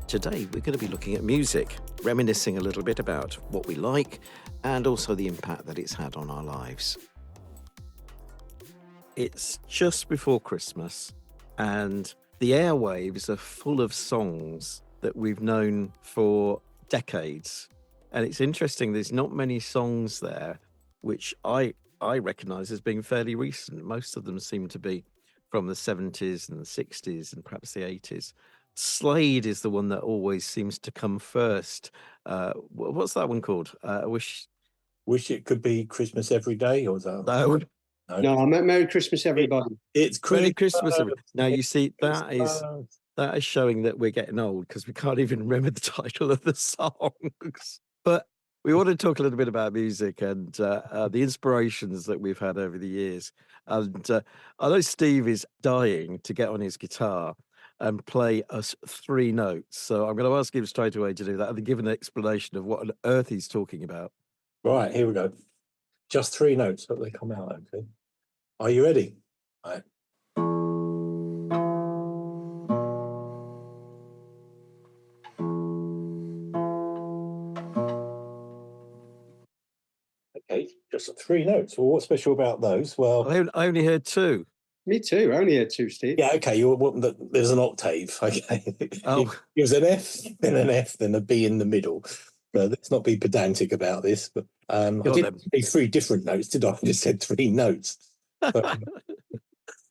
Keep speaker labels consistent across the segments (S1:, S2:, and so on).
S1: Today we're going to be looking at music, reminiscing a little bit about what we like and also the impact that it's had on our lives. It's just before Christmas and the airwaves are full of songs that we've known for decades. And it's interesting, there's not many songs there which I recognise as being fairly recent. Most of them seem to be from the 70s and the 60s and perhaps the 80s. Slade is the one that always seems to come first. What's that one called?
S2: Wish It Could Be Christmas Every Day, or is that?
S3: No, Merry Christmas, everybody.
S2: It's
S1: Merry Christmas. Now, you see, that is showing that we're getting old because we can't even remember the title of the songs. But we want to talk a little bit about music and the inspirations that we've had over the years. And I know Steve is dying to get on his guitar and play us three notes. So I'm going to ask him straight away to do that and then give an explanation of what on earth he's talking about.
S2: Right, here we go. Just three notes, but they come out, okay. Are you ready? Right. Okay, just three notes. Well, what's special about those? Well,
S1: I only heard two.
S3: Me too. I only heard two, Steve.
S2: Yeah, okay. There's an octave. Okay.
S1: Oh.
S2: It was an F, then an F, then a B in the middle. Let's not be pedantic about this. But I didn't say three different notes, did I? I just said three notes. But,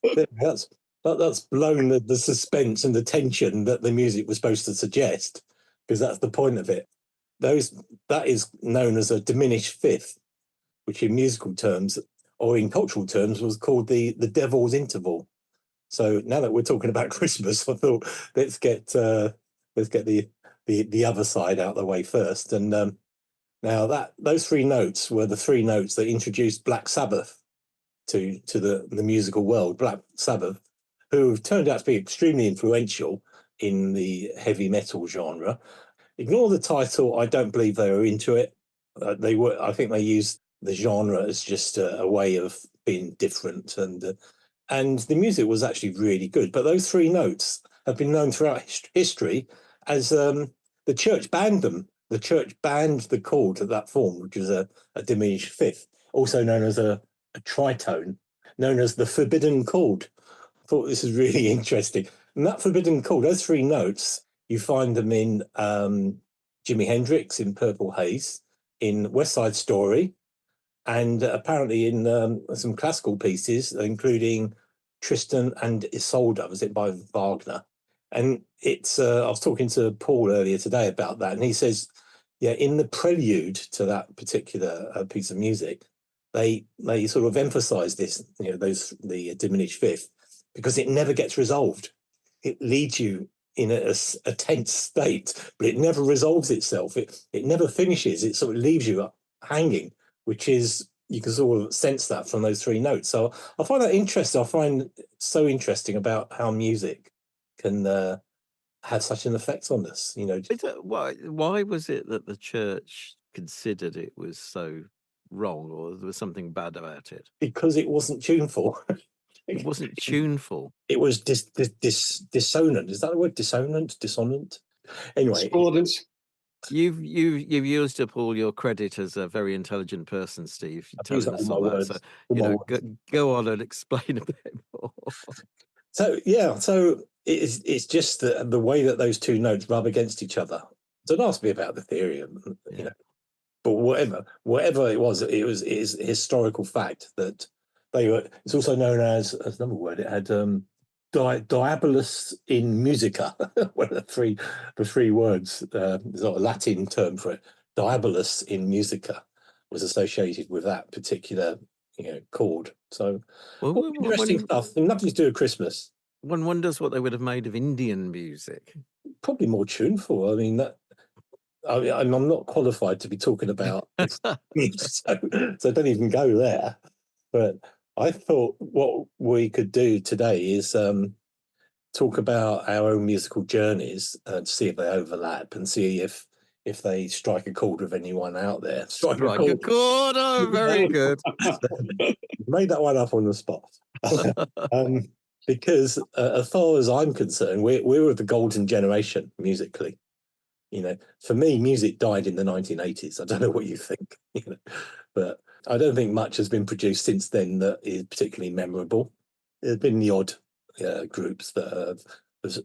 S2: that's blown the suspense and the tension that the music was supposed to suggest, because that's the point of it. That is known as a diminished fifth, which in musical terms or in cultural terms was called the devil's interval. So now that we're talking about Christmas, I thought let's get the other side out of the way first. And now those three notes were the three notes that introduced Black Sabbath to the musical world. Black Sabbath, who have turned out to be extremely influential in the heavy metal genre. Ignore the title. I don't believe they were into it. They were. I think they used the genre as just a way of being different, and the music was actually really good. But those three notes have been known throughout history as the church banned them. The church banned the chord of that form, which is a diminished fifth, also known as a tritone, known as the forbidden chord. I thought this is really interesting. And that forbidden chord, those three notes, you find them in Jimi Hendrix in Purple Haze, in West Side Story, and apparently in some classical pieces, including Tristan and Isolde, was it by Wagner? And it's I was talking to Paul earlier today about that, and he says, yeah, in the prelude to that particular piece of music, they sort of emphasize this, the diminished fifth, because it never gets resolved. It leads you in a tense state, but it never resolves itself. It never finishes. It sort of leaves you hanging, which is, you can sort of sense that from those three notes. So I find that interesting. I find so interesting about how music can have such an effect on us.
S1: Why was it that the church considered it was so wrong, or there was something bad about it?
S2: Because it wasn't tuneful.
S1: It wasn't tuneful.
S2: It was dissonant. Is that the word? Dissonant? Anyway.
S3: Discordant.
S1: You've used up all your credit as a very intelligent person, Steve. You're telling us all that. So, go on and explain a bit more.
S2: So it's just the way that those two notes rub against each other. Don't ask me about the theory, but whatever it is a historical fact that they were. It's also known as another word. It had diabolus in musica. One of the three words. There's not a Latin term for it. Diabolus in musica was associated with that particular chord. So interesting stuff. Nothing to do with Christmas.
S1: One wonders what they would have made of Indian music.
S2: Probably more tuneful. I mean, I'm not qualified to be talking about this, so don't even go there. But I thought what we could do today is talk about our own musical journeys and see if they overlap and see if they strike a chord with anyone out there.
S1: Strike a chord. Oh, very good.
S2: Made that one up on the spot. Because as far as I'm concerned, we're of the golden generation musically. For me, music died in the 1980s. I don't know what you think, but I don't think much has been produced since then that is particularly memorable. There's been the odd groups that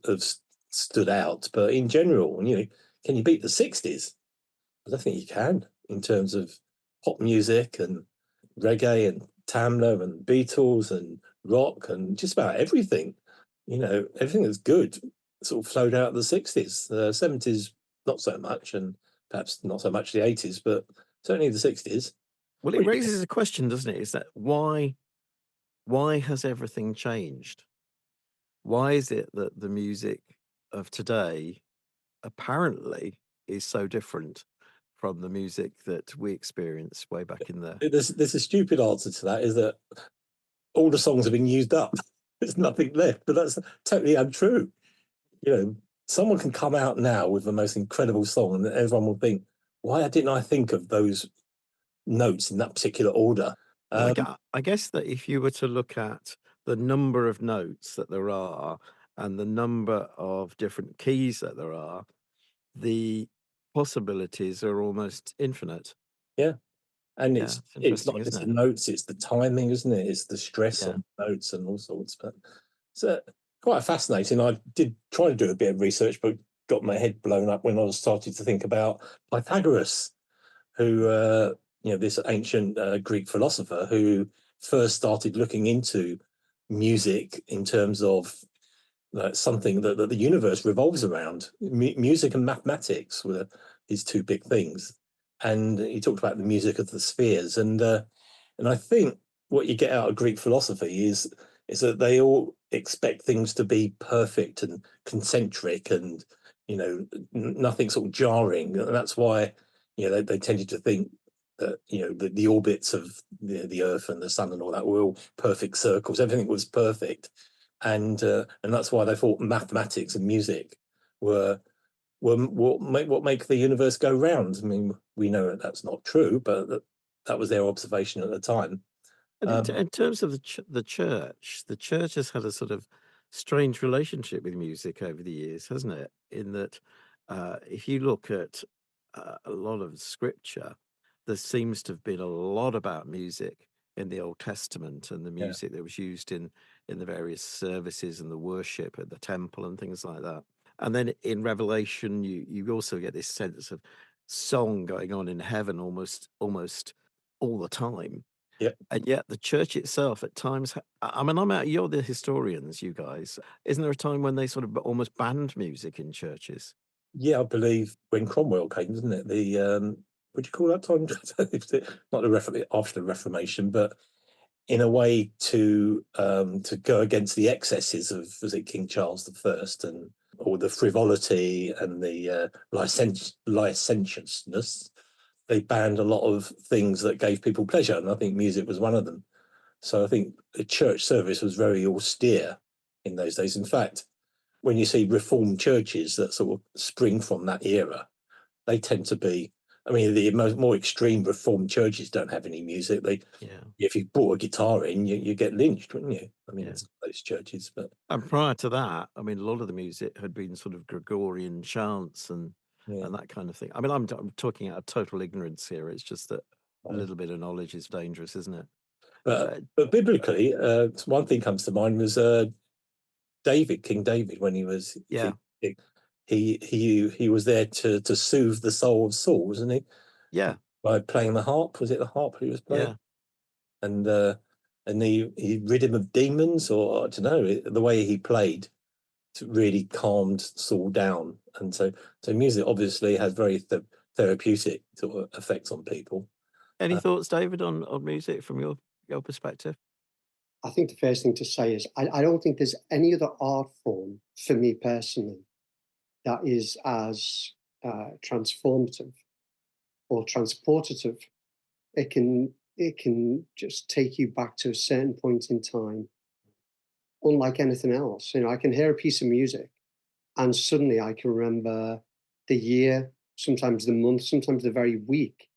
S2: have stood out, but in general, can you beat the 60s? I don't think you can in terms of pop music and reggae and Tamla and Beatles and rock and just about everything. Everything that's good sort of flowed out of the 60s. The 70s, not so much, and perhaps not so much the 80s, but certainly the 60s.
S1: Well, it raises a question, doesn't it? Is that why has everything changed? Why is it that the music of today apparently is so different from the music that we experienced way back in the...
S2: There's a stupid answer to that, is that all the songs have been used up. There's nothing left, but that's totally untrue. Someone can come out now with the most incredible song and everyone will think, why didn't I think of those notes in that particular order?
S1: I guess that if you were to look at the number of notes that there are and the number of different keys that there are, the possibilities are almost infinite.
S2: Yeah. And
S1: Yeah,
S2: it's not just the notes, it's the timing, isn't it? It's the stress
S1: Yeah.
S2: on notes and all sorts. But it's quite fascinating. I did try to do a bit of research, but got my head blown up when I was starting to think about Pythagoras, who, this ancient Greek philosopher who first started looking into music in terms of something that the universe revolves around. Music and mathematics were his two big things. And he talked about the music of the spheres. And I think what you get out of Greek philosophy is that they all expect things to be perfect and concentric and, nothing sort of jarring. And that's why, they tended to think that, the orbits of the Earth and the Sun and all that were all perfect circles. Everything was perfect. And that's why they thought mathematics and music were what make the universe go round. I mean, we know that that's not true, but that was their observation at the time.
S1: And in terms of the church has had a sort of strange relationship with music over the years, hasn't it? In that, if you look at a lot of scripture, there seems to have been a lot about music in the Old Testament and the music that was used in the various services and the worship at the temple and things like that. And then in Revelation, you also get this sense of song going on in heaven almost all the time.
S2: Yeah.
S1: And yet the church itself at times, you're the historians, you guys. Isn't there a time when they sort of almost banned music in churches?
S2: Yeah, I believe when Cromwell came, isn't it? The what do you call that time? Not the after the Reformation, but in a way to go against the excesses of, was it King Charles I, and or the frivolity and the licentiousness. They banned a lot of things that gave people pleasure, and I think music was one of them. So I think the church service was very austere in those days. In fact, when you see reformed churches that sort of spring from that era, they tend to be, I mean, the more extreme reformed churches don't have any music. If you brought a guitar in, you get lynched, wouldn't you? I mean, it's those churches. But
S1: and prior to that, I mean, a lot of the music had been sort of Gregorian chants and that kind of thing. I mean, I'm talking out of total ignorance here. It's just that a little bit of knowledge is dangerous, isn't it?
S2: But biblically, one thing comes to mind was King David, when he was he was there to soothe the soul of Saul, wasn't he?
S1: Yeah.
S2: By playing the harp. Was it the harp he was playing?
S1: Yeah.
S2: And he rid him of demons, or I don't know, the way he played really calmed Saul down. And so music obviously has very therapeutic sort of effects on people.
S1: Any thoughts, David, on music from your perspective?
S3: I think the first thing to say is I don't think there's any other art form for me personally that is as transformative or transportative. It can just take you back to a certain point in time, unlike anything else. I can hear a piece of music and suddenly I can remember the year, sometimes the month, sometimes the very week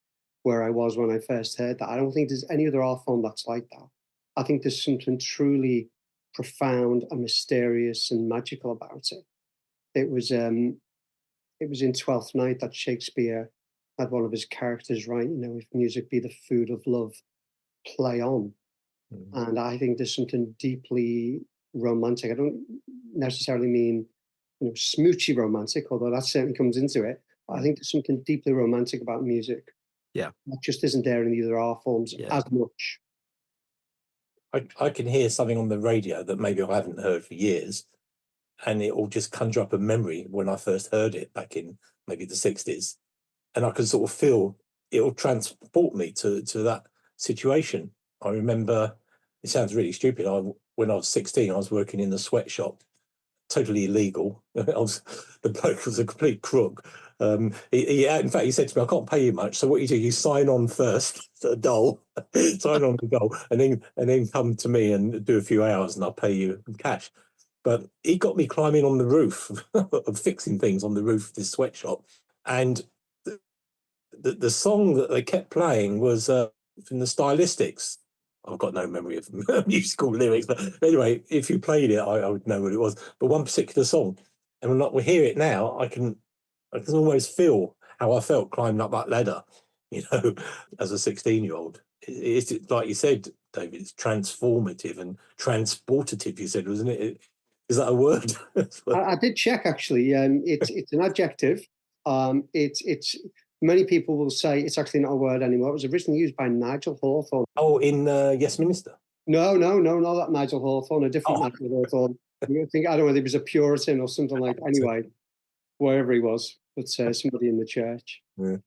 S3: where I was when I first heard that. I don't think there's any other art form that's like that. I think there's something truly profound and mysterious and magical about it. It was it was in Twelfth Night that Shakespeare had one of his characters write, if music be the food of love, play on. And I think there's something deeply romantic. I don't necessarily mean, smoochy romantic, although that certainly comes into it. I think there's something deeply romantic about music.
S1: Yeah.
S3: That just isn't there in the other art forms as much.
S2: I can hear something on the radio that maybe I haven't heard for years, and it will just conjure up a memory when I first heard it back in maybe the 60s. And I can sort of feel it'll transport me to that situation. I remember, it sounds really stupid. When I was 16, I was working in the sweatshop, totally illegal. The bloke was a complete crook. In fact, he said to me, "I can't pay you much. So what you do, you sign on first to a dole, sign on the dole, and then come to me and do a few hours, and I'll pay you in cash." But he got me climbing on the roof, of fixing things on the roof of this sweatshop, and the song that they kept playing was from the Stylistics. I've got no memory of musical lyrics, but anyway, if you played it, I would know what it was. But one particular song, and when we hear it now, I can almost feel how I felt climbing up that ladder, as a 16-year-old. It's like you said, David, it's transformative and transportative, you said, wasn't it? Is that a word?
S3: I did check, actually. It's an adjective. It's many people will say it's actually not a word anymore. It was originally used by Nigel Hawthorne.
S2: Oh, in Yes Minister?
S3: No, not that Nigel Hawthorne, a different Nigel Hawthorne. I don't know whether he was a Puritan or something like that. Anyway, wherever he was, but somebody in the church.
S2: Yeah.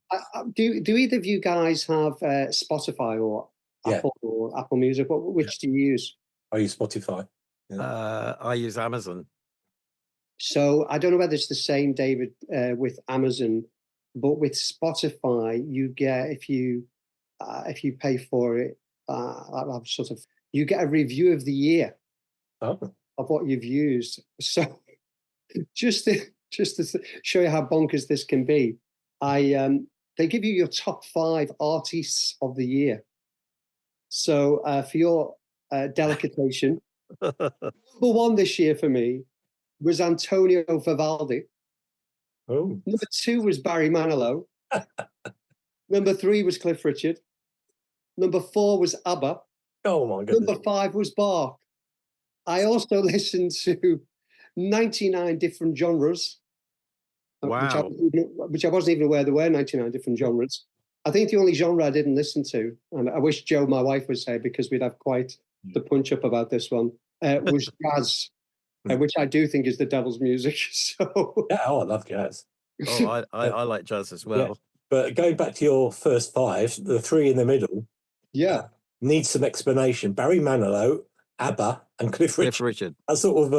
S3: Do either of you guys have Spotify or Apple Music? Which do you use?
S2: I use Spotify.
S1: Yeah. I use Amazon.
S3: So I don't know whether it's the same, David, with Amazon, but with Spotify, you get, if you pay for it, you get a review of the year of what you've used. So just to show you how bonkers this can be, they give you your top 5 artists of the year. So for your delectation, number 1 this year for me was Antonio Vivaldi.
S2: Oh.
S3: Number 2 was Barry Manilow. Number 3 was Cliff Richard. Number 4 was Abba.
S2: Oh my goodness.
S3: Number 5 was Bach. I also listened to 99 different genres.
S1: Wow.
S3: Which I wasn't even aware there were 99 different genres. I think the only genre I didn't listen to, and I wish Joe, my wife, was here because we'd have quite the punch-up about this one, was jazz, which I do think is the devil's music. So
S2: yeah, I love jazz.
S1: Oh, I like jazz as well.
S2: Yeah. But going back to your first 5, the 3 in the middle, needs some explanation. Barry Manilow, Abba, and Cliff Richard. That sort of,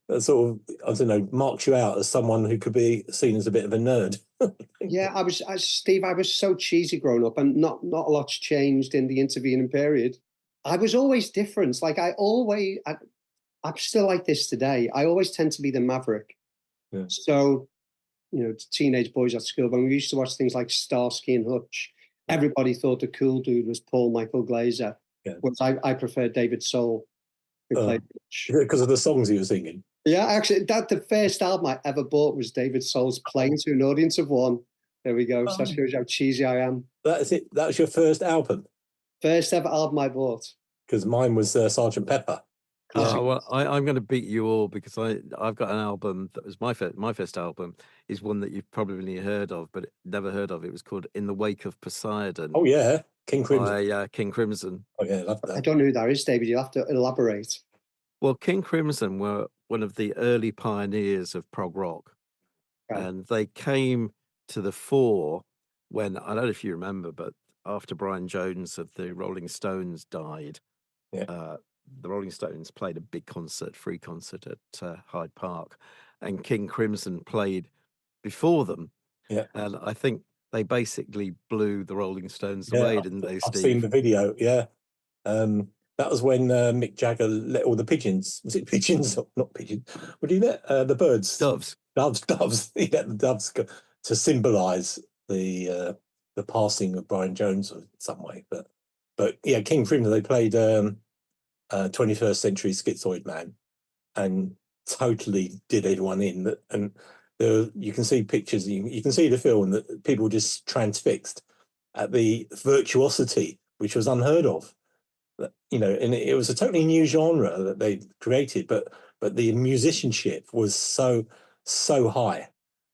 S2: I don't know, marks you out as someone who could be seen as a bit of a nerd.
S3: Yeah, Steve, I was so cheesy growing up, and not a lot's changed in the intervening period. I was always different. Like I'm still like this today. I always tend to be the maverick. Yeah. So, teenage boys at school, when we used to watch things like Starsky and Hutch, everybody thought the cool dude was Paul Michael Glaser. Yeah. Whereas I prefer David Soul, who played Hutch.
S2: Because of the songs he was singing.
S3: Yeah, actually, the first album I ever bought was David Soul's Playing to an Audience of One. There we go. So that shows how cheesy I am.
S2: That's it. That was your first album?
S3: First ever album I bought.
S2: Because mine was Sgt. Pepper.
S1: Yeah, well, I'm going to beat you all because I've got an album that was my first album is one that you've probably heard of, but never heard of. It was called In the Wake of Poseidon.
S2: Oh yeah, King Crimson.
S1: By King Crimson.
S2: Oh yeah, I love that.
S3: I don't know who that is, David. You'll have to elaborate.
S1: Well, King Crimson were one of the early pioneers of prog rock, and they came to the fore when, I don't know if you remember, but after Brian Jones of the Rolling Stones died, the Rolling Stones played a big free concert at Hyde Park, and King Crimson played before them. Yeah, and I think they basically blew the Rolling Stones away, didn't they, Steve?
S2: I've seen the video. Yeah, that was when Mick Jagger let all the pigeons. Was it pigeons? Not pigeons. What did he let? The birds.
S1: Doves.
S2: Doves. He let the doves go to symbolise the passing of Brian Jones in some way. But yeah, King Crimson, they played 21st Century Schizoid Man and totally did everyone in. And you can see pictures, you can see the film that people just transfixed at the virtuosity, which was unheard of. You know, and it was a totally new genre that they created, but the musicianship was so high.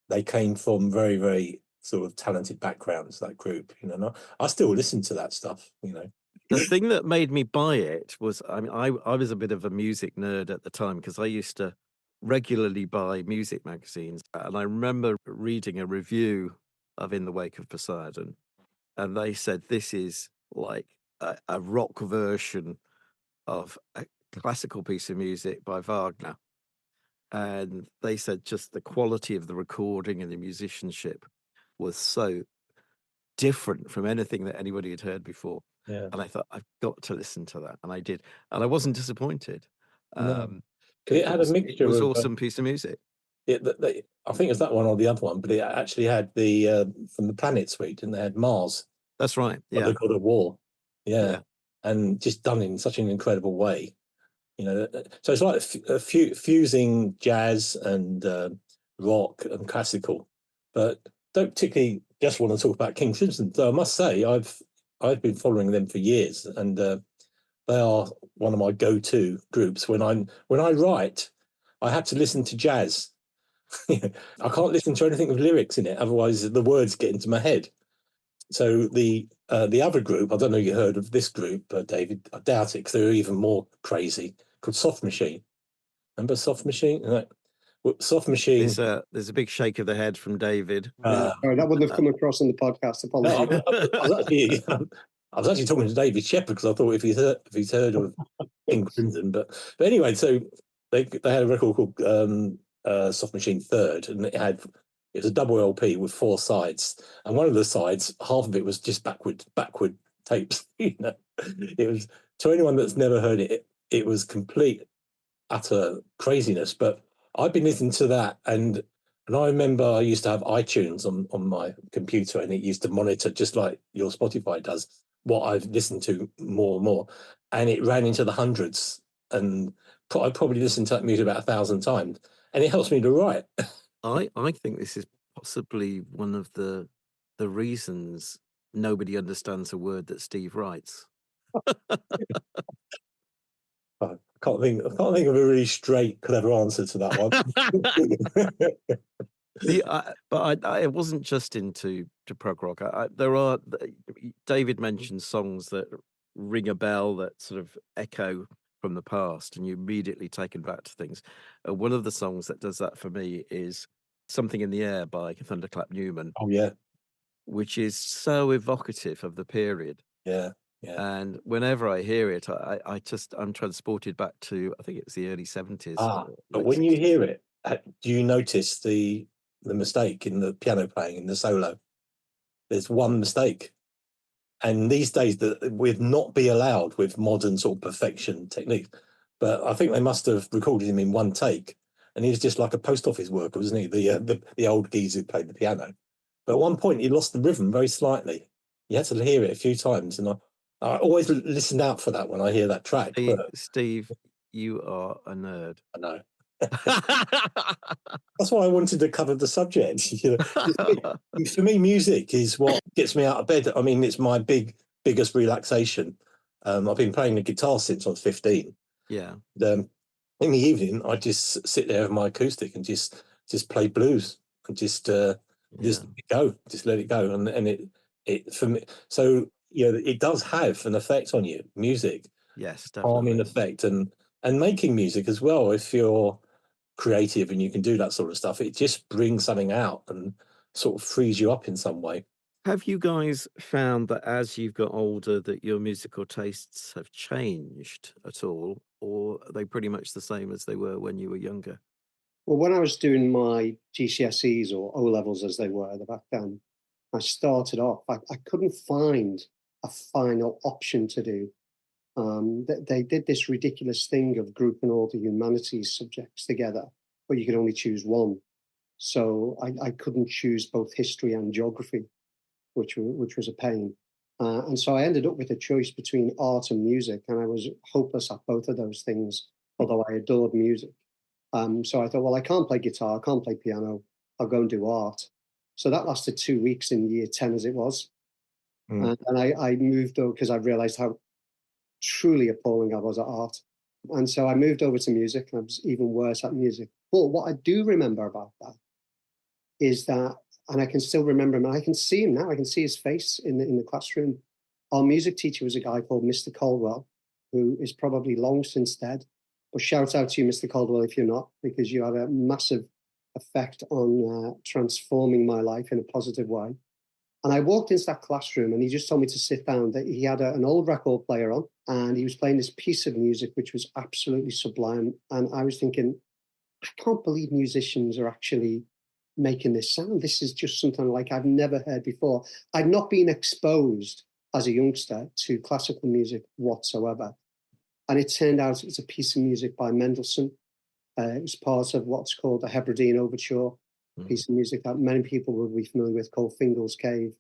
S2: They came from very, very sort of talented backgrounds, that group, you know. And I still listen to that stuff, you know.
S1: The thing that made me buy it was, I mean, I was a bit of a music nerd at the time because I used to regularly buy music magazines. And I remember reading a review of In the Wake of Poseidon, and they said this is like a rock version of a classical piece of music by Wagner. And they said just the quality of the recording and the musicianship was so different from anything that anybody had heard before.
S2: Yeah.
S1: And I thought, I've got to listen to that. And I did. And I wasn't disappointed.
S2: No. It had a mixture
S1: it was
S2: of
S1: awesome piece of music.
S2: I think it's that one or the other one, but it actually had the from the Planet Suite, and they had Mars.
S1: That's right. Yeah.
S2: The God of War.
S1: Yeah.
S2: And just done in such an incredible way. You know, so it's like fusing jazz and rock and classical, but don't particularly just want to talk about King Crimson. So I must say, I've been following them for years, and they are one of my go-to groups. When I write, I have to listen to jazz. I can't listen to anything with lyrics in it, otherwise the words get into my head. So the other group, I don't know if you heard of this group, David. I doubt it, because they're even more crazy. Called Soft Machine. Remember Soft Machine? Soft Machine.
S1: There's a big shake of the head from David.
S3: Sorry, that wouldn't have come across in the podcast. Apologies.
S2: I was actually talking to David Shepherd, because I thought if he's heard of King Crimson, but anyway, so they had a record called Soft Machine Third, and it was a double LP with 4 sides, and one of the sides, half of it was just backward tapes. You know, it was, to anyone that's never heard it, it was complete, utter craziness. But I've been listening to that, and I remember I used to have iTunes on my computer, and it used to monitor, just like your Spotify does, what I've listened to more and more, and it ran into the hundreds, and I probably listened to that music about 1,000 times, and it helps me to write.
S1: I think this is possibly one of the reasons nobody understands a word that Steve writes.
S2: I can't think of a really straight, clever answer to that one.
S1: It wasn't just into prog rock. David mentioned songs that ring a bell, that sort of echo from the past, and you're immediately taken back to things. One of the songs that does that for me is Something in the Air by Thunderclap Newman.
S2: Oh yeah,
S1: which is so evocative of the period.
S2: Yeah. Yeah.
S1: And whenever I hear it, I'm transported back to, I think it's the early 70s.
S2: But when you hear it, do you notice the mistake in the piano playing, in the solo? There's one mistake. And these days that would not be allowed with modern sort of perfection techniques. But I think they must have recorded him in one take. And he was just like a post office worker, wasn't he? The old geezer who played the piano. But at one point he lost the rhythm very slightly. You had to hear it a few times. And I always listen out for that when I hear that track.
S1: Steve, you are a nerd.
S2: I know. That's why I wanted to cover the subject. You know, for me, music is what gets me out of bed. I mean, it's my biggest relaxation. I've been playing the guitar since I was 15.
S1: Yeah.
S2: In the evening, I just sit there with my acoustic and just play blues and just let it go, and it for me. So it does have an effect on you. Music,
S1: yes, definitely.
S2: Calming effect, and making music as well. If you're creative and you can do that sort of stuff, it just brings something out and sort of frees you up in some way.
S1: Have you guys found that as you've got older that your musical tastes have changed at all, or are they pretty much the same as they were when you were younger?
S3: Well, when I was doing my GCSEs, or O levels as they were back then, I started off, I couldn't find a final option to do. They did this ridiculous thing of grouping all the humanities subjects together, but you could only choose one. So I couldn't choose both history and geography, which was a pain. And so I ended up with a choice between art and music, and I was hopeless at both of those things, although I adored music. So I thought, well, I can't play guitar, I can't play piano. I'll go and do art. So that lasted 2 weeks in year 10 as it was. And I moved over because I realized how truly appalling I was at art. And so I moved over to music, and I was even worse at music. But what I do remember about that is that, and I can still remember him, and I can see him now, I can see his face in the classroom. Our music teacher was a guy called Mr. Caldwell, who is probably long since dead. But shout out to you, Mr. Caldwell, if you're not, because you had a massive effect on transforming my life in a positive way. And I walked into that classroom, and he just told me to sit down. That he had an old record player on, and he was playing this piece of music which was absolutely sublime. And I was thinking, I can't believe musicians are actually making this sound. This is just something like I've never heard before. I'd not been exposed as a youngster to classical music whatsoever. And it turned out it was a piece of music by Mendelson. It was part of what's called the Hebridean Overture, piece of music that many people will be familiar with, called Fingal's Cave.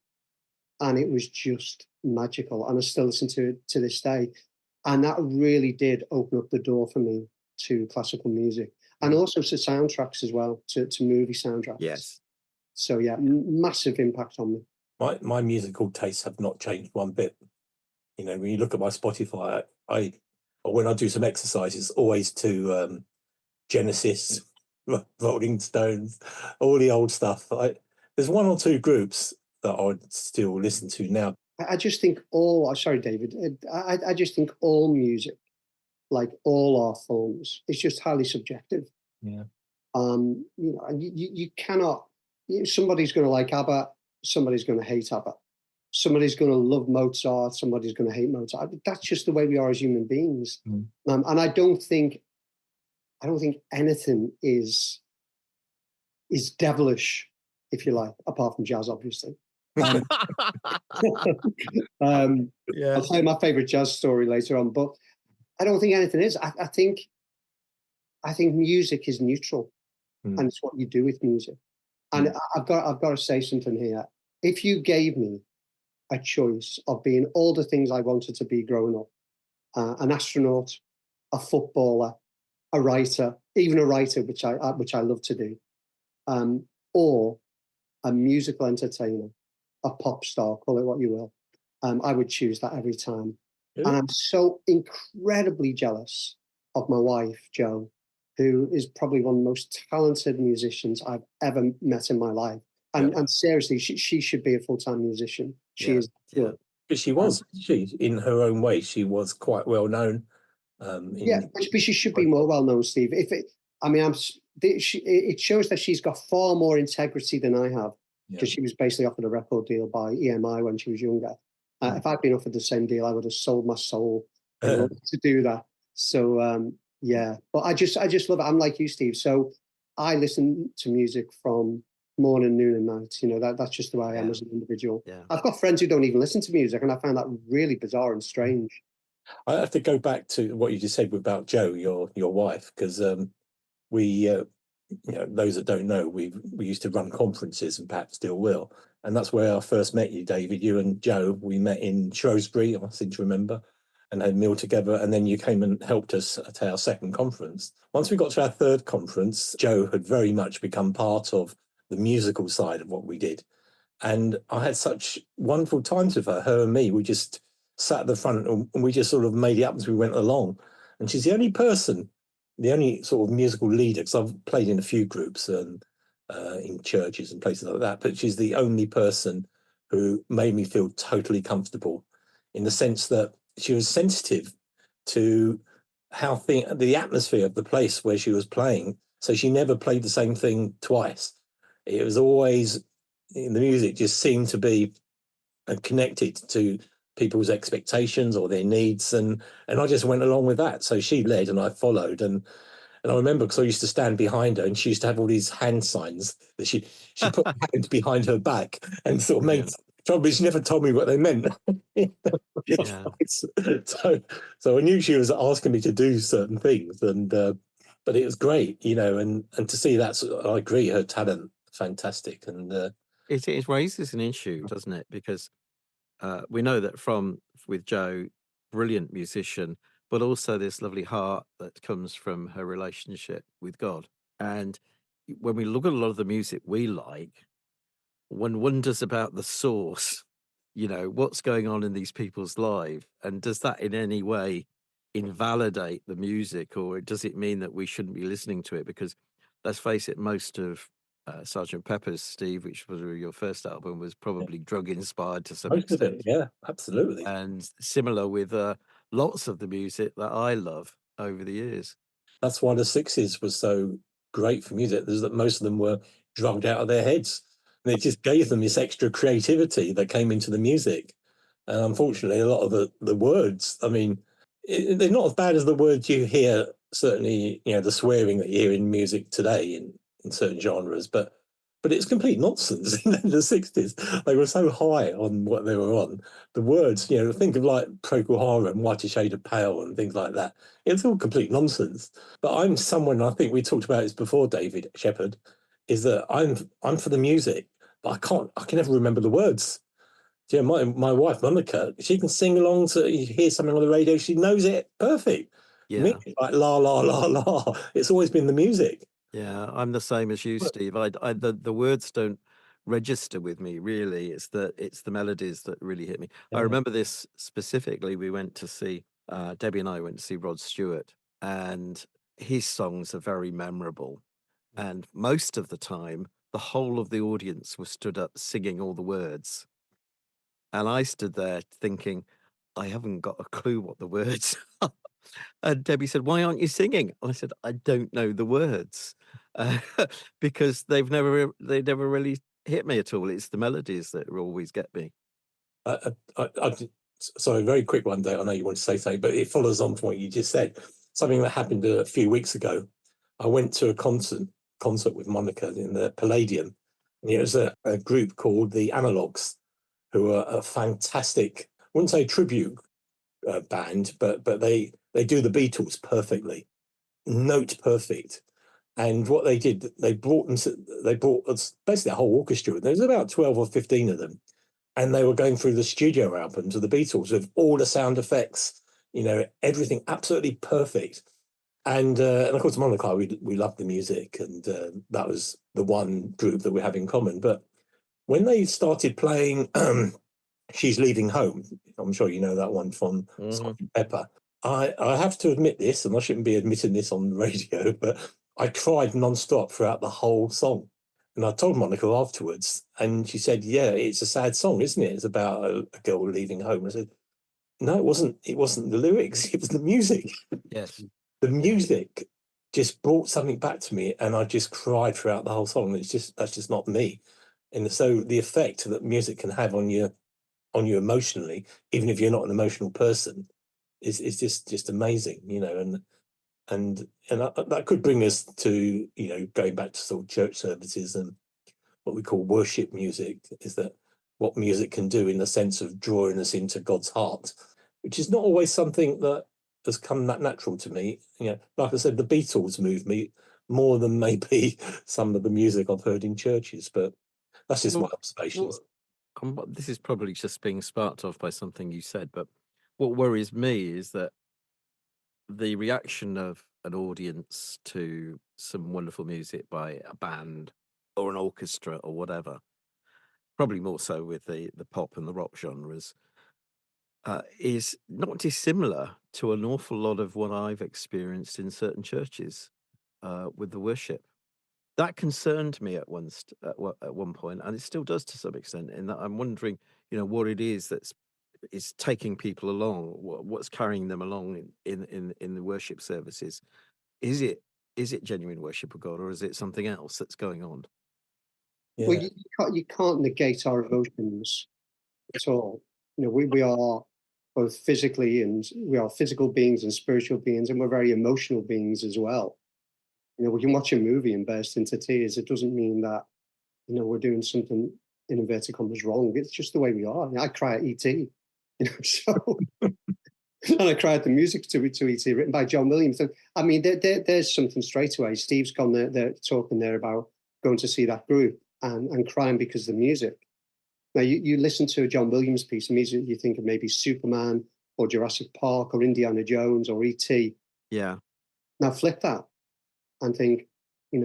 S3: And it was just magical. And I still listen to it to this day. And that really did open up the door for me to classical music. And also to soundtracks as well, to movie soundtracks.
S1: Yes.
S3: So yeah, massive impact on me.
S2: My musical tastes have not changed one bit. You know, when you look at my Spotify, or when I do some exercises, always to Genesis, Rolling Stones, all the old stuff. There's one or two groups that I would still listen to now.
S3: I just think sorry, David, I just think all music, like all art forms, it's just highly subjective.
S2: Yeah.
S3: You know, and you cannot, somebody's going to like Abba, somebody's going to hate Abba. Somebody's going to love Mozart, somebody's going to hate Mozart. That's just the way we are as human beings. And I don't think anything is devilish, if you like, apart from jazz, obviously. I'll tell you my favorite jazz story later on, but I don't think anything is. I think music is neutral, and it's what you do with music. And I've got to say something here. If you gave me a choice of being all the things I wanted to be growing up, an astronaut, a footballer, a writer, even a writer, which I love to do, or a musical entertainer, a pop star, call it what you will, I would choose that every time. And I'm so incredibly jealous of my wife, Jo, who is probably one of the most talented musicians I've ever met in my life. And seriously, she should be a full-time musician. She is.
S2: Yeah. But she was, in her own way, she was quite well known.
S3: But she should be more well known, Steve. It shows that she's got far more integrity than I have, because she was basically offered a record deal by EMI when she was younger. If I'd been offered the same deal, I would have sold my soul in order to do that. So but I just love it. I'm like you, Steve. So I listen to music from morning, noon, and night. You know, that's just the way I am as an individual. I've got friends who don't even listen to music, and I find that really bizarre and strange.
S2: I have to go back to what you just said about Jo, your wife, because we, those that don't know, we used to run conferences, and perhaps still will, and that's where I first met you, David. You and Jo, we met in Shrewsbury, I seem to remember, and had a meal together, and then you came and helped us at our second conference. Once we got to our third conference, Jo had very much become part of the musical side of what we did, and I had such wonderful times with her and me. We just sat at the front and we just sort of made it up as we went along. And she's the only sort of musical leader, because I've played in a few groups and in churches and places like that, but she's the only person who made me feel totally comfortable, in the sense that she was sensitive to how the atmosphere of the place where she was playing. So she never played the same thing twice. It was always, the music just seemed to be connected to people's expectations or their needs, and I just went along with that. So she led and I followed, and I remember, because I used to stand behind her, and she used to have all these hand signs that she put her hand behind her back and sort of made trouble. She never told me what they meant. So I knew she was asking me to do certain things, and but it was great, and to see that. I agree, her talent, fantastic, and
S1: it raises an issue, doesn't it? Because we know that with Jo, brilliant musician, but also this lovely heart that comes from her relationship with God. And when we look at a lot of the music we like, one wonders about the source, what's going on in these people's lives, and does that in any way invalidate the music, or does it mean that we shouldn't be listening to it? Because let's face it, most of Sgt. Pepper's, Steve, which was your first album, was probably drug inspired to some
S2: Most of
S1: extent,
S2: it, yeah, absolutely.
S1: and similar with lots of the music that I love over the years.
S2: That's why the 60s was so great for music, is that most of them were drugged out of their heads. And it just gave them this extra creativity that came into the music. And unfortunately, a lot of the words, I mean, they're not as bad as the words you hear, certainly, the swearing that you hear in music today in certain genres, but it's complete nonsense. In the 60s, they were so high on what they were on. The words, think of like Procol Harum and Whiter Shade of Pale and things like that. It's all complete nonsense. But I'm someone, I think we talked about this before, David Shepherd, is that I'm for the music, but I can never remember the words. Yeah, my wife Monica, she can sing along to, you hear something on the radio, she knows it perfect.
S1: Yeah.
S2: Me, like la la la la. It's always been the music.
S1: Yeah, I'm the same as you, Steve. The words don't register with me really. It's the melodies that really hit me. I remember this specifically. We went to see Debbie and I went to see Rod Stewart, and his songs are very memorable. And most of the time, the whole of the audience was stood up singing all the words, and I stood there thinking, I haven't got a clue what the words are. And Debbie said, "Why aren't you singing?" I said, "I don't know the words," uh, because they never really hit me at all. It's the melodies that always get me.
S2: Sorry, very quick one, Dave. I know you want to say something, but it follows on from what you just said. Something that happened a few weeks ago. I went to a concert with Monica in the Palladium. And it was a group called the Analogues, who are a fantastic, I wouldn't say tribute band, but they do the Beatles perfectly, note perfect. And what they did, they brought us basically a whole orchestra. There was about 12 or 15 of them, and they were going through the studio albums of the Beatles with all the sound effects, everything absolutely perfect. And of course, Monica, we loved the music, and that was the one group that we have in common. But when they started playing She's Leaving Home, I'm sure you know that one from Sgt. Pepper. I have to admit this, and I shouldn't be admitting this on the radio, but I cried non-stop throughout the whole song. And I told Monica afterwards, and she said, "Yeah, it's a sad song, isn't it? It's about a girl leaving home." I said, "No, it wasn't. It wasn't the lyrics. It was the music.
S1: Yes,
S2: The music just brought something back to me, and I just cried throughout the whole song. That's just not me." And so the effect that music can have on you emotionally, even if you're not an emotional person, is just amazing, and that could bring us to going back to sort of church services and what we call worship music, is that what music can do in the sense of drawing us into God's heart, which is not always something that has come that natural to me. Like I said, the Beatles moved me more than maybe some of the music I've heard in churches, but that's just my observations.
S1: This is probably just being sparked off by something you said, but what worries me is that the reaction of an audience to some wonderful music by a band or an orchestra or whatever, probably more so with the pop and the rock genres, is not dissimilar to an awful lot of what I've experienced in certain churches with the worship. That concerned me at one point, and it still does to some extent. In that I'm wondering, what it is is taking people along, what's carrying them along in the worship services. Is it genuine worship of God, or is it something else that's going on?
S3: Well,
S2: Yeah.
S3: you can't negate our emotions at all. We are both physically, and we are physical beings and spiritual beings, and we're very emotional beings as well. We can watch a movie and burst into tears. It doesn't mean that we're doing something in inverted commas wrong. It's just the way we are. I cry at E.T. So and I cried the music to E.T. written by John Williams. So, I mean, there's something straight away. Steve's gone there talking there about going to see that group and crying because of the music. Now, you listen to a John Williams piece of music, you think of maybe Superman or Jurassic Park or Indiana Jones or E.T.
S1: Yeah.
S3: Now flip that and think,